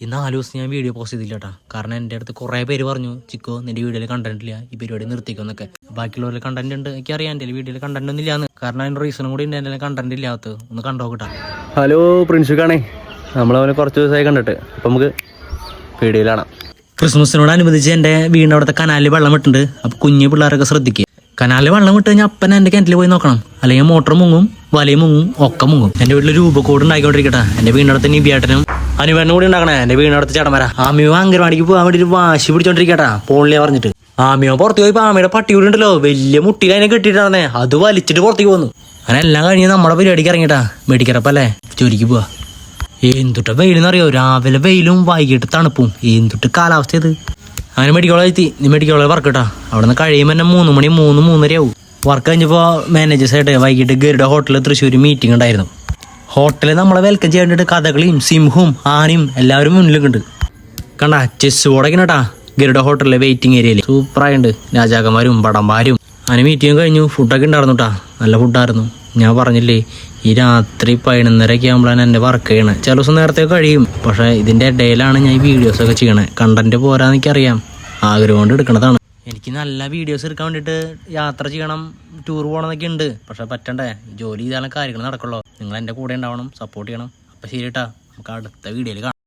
ഈ 4 ദിവസം ഞാൻ വീഡിയോ പോസ്റ്റ് ചെയ്തില്ല കേട്ടോ. കാരണം എൻ്റെ അടുത്ത് കുറേ പേര് പറഞ്ഞു, ചിക്കോ നിന്റെ വീഡിയോയിൽ കണ്ടന്റ് ഇല്ല, ഈ പരിപാടി നിർത്തിക്കൊന്നൊക്കെ. ബാക്കിയുള്ളവരുടെ കണ്ടന്റ് ഉണ്ട്, എനിക്കറിയാം എൻ്റെ വീഡിയോയിൽ കണ്ടന്റ് ഒന്നും ഇല്ലാന്ന്. കാരണം അതിൻ്റെ റീസണും കൂടി ഉണ്ട് എൻ്റെ കണ്ടന്റ് ഇല്ലാത്തത്. ഒന്ന് കണ്ടോക്കട്ടാ. ഹലോ പ്രിൻസുക്കാണേ, നമ്മളവനെ കുറച്ച് ദിവസമായി കണ്ടിട്ട്. അപ്പം നമുക്ക് വീഡിയോയിലാണ്. ക്രിസ്മസിനോടനുബന്ധിച്ച് എൻ്റെ വീടിൻ്റെ അവിടുത്തെ കനാലിൽ വെള്ളം വിട്ടുണ്ട്. അപ്പോൾ കുഞ്ഞു പിള്ളേരൊക്കെ ശ്രദ്ധിക്കുക. കനാലിൽ വെള്ളം വിട്ട് കഴിഞ്ഞാൽ അപ്പനെ എൻ്റെ കിണറ്റിൽ പോയി നോക്കണം, അല്ലെങ്കിൽ മോട്ടർ മുങ്ങും, വലയും മുങ്ങും, ഒക്കെ മുങ്ങും. എൻ്റെ വീട്ടിൽ രൂപക്കോട് ഉണ്ടാക്കിക്കൊണ്ടിരിക്കട്ടെ. എൻ്റെ വീടിൻ്റെ അടുത്ത് നിബിയേട്ടനും അനുവേട്ടനും കൂടി ഉണ്ടാക്കണേ. എൻ്റെ വീടിൻ്റെ അടുത്ത് ചേട്ടന്മാരാ. ആമിയോ അംഗൻവാടിക്ക് പോകാൻ വേണ്ടി ഒരു വാശി പിടിച്ചോണ്ടിരിക്കട്ടാ, പോണില്ല പറഞ്ഞിട്ട്. ആമിയോ പുറത്ത് പോയി ആമയുടെ പട്ടി കൂടി ഉണ്ടല്ലോ, വലിയ മുട്ടിയിൽ അതിനെ കെട്ടിയിട്ടാണേ, അത് വലിച്ചിട്ട് പുറത്തേക്ക് പോന്നു. അങ്ങനെ എല്ലാം കഴിഞ്ഞ് നമ്മുടെ പരിപാടിക്ക് ഇറങ്ങിട്ടാ. മെഡിക്കറപ്പല്ലേ, ജോലിക്ക് പോവാ. എന്തുട്ട വെയിലെന്നറിയോ, രാവിലെ വെയിലും വൈകിട്ട് തണുപ്പും. എന്തുട്ട് കാലാവസ്ഥ ഇത്. അങ്ങനെ മെഡിക്കൽ കോളേജ് എത്തി. നീ മെഡിക്കൽ കോളേജ് വർക്ക് കേട്ടാ. അവിടെ നിന്ന് കഴിയുമ്പോൾ തന്നെ 3 മണി 3:30 ആവും. വർക്ക് കഴിഞ്ഞപ്പോൾ മാനേജേഴ്സായിട്ട് വൈകിട്ട് ഗരുഡ ഹോട്ടലിൽ തൃശ്ശൂർ മീറ്റിംഗ് ഉണ്ടായിരുന്നു. ഹോട്ടലിൽ നമ്മളെ വെൽക്കം ചെയ്യാൻ വേണ്ടിയിട്ട് കഥകളിയും സിംഹവും ആനയും എല്ലാവരും മുന്നിലേക്കുണ്ട്. കണ്ട ചെസ് ബോർഡൊക്കെ കേട്ടാ ഗരുഡ ഹോട്ടലിലെ വെയിറ്റിംഗ് ഏരിയയിൽ. സൂപ്പറായിട്ടുണ്ട്, രാജാക്കന്മാരും പടന്മാരും. അങ്ങനെ മീറ്റിംഗ് കഴിഞ്ഞു. ഫുഡൊക്കെ ഉണ്ടായിരുന്നു കേട്ടാ, നല്ല ഫുഡായിരുന്നു. ഞാൻ പറഞ്ഞില്ലേ, ഈ രാത്രി 11:30 ആകുമ്പോഴാണ് എൻ്റെ വർക്ക് ചെയ്യണത്. ചില ദിവസം നേരത്തെ കഴിയും, പക്ഷേ ഇതിൻ്റെ ഇടയിലാണ് ഞാൻ ഈ വീഡിയോസൊക്കെ ചെയ്യണത്. കണ്ടന്റ് പോരാന്ന് എനിക്കറിയാം, ആഗ്രഹം കൊണ്ട് എടുക്കണതാണ്. എനിക്ക് നല്ല വീഡിയോസ് എടുക്കാൻ വേണ്ടിയിട്ട് യാത്ര ചെയ്യണം, ടൂർ പോകണമെന്നൊക്കെ ഉണ്ട്. പക്ഷെ പറ്റണ്ടേ, ജോലി ചെയ്താലും കാര്യങ്ങൾ നടക്കുള്ളൂ. നിങ്ങൾ എൻ്റെ കൂടെ ഉണ്ടാവണം, സപ്പോർട്ട് ചെയ്യണം. അപ്പം ശരി കേട്ടാ, നമുക്ക് അടുത്ത വീഡിയോയിൽ കാണാം.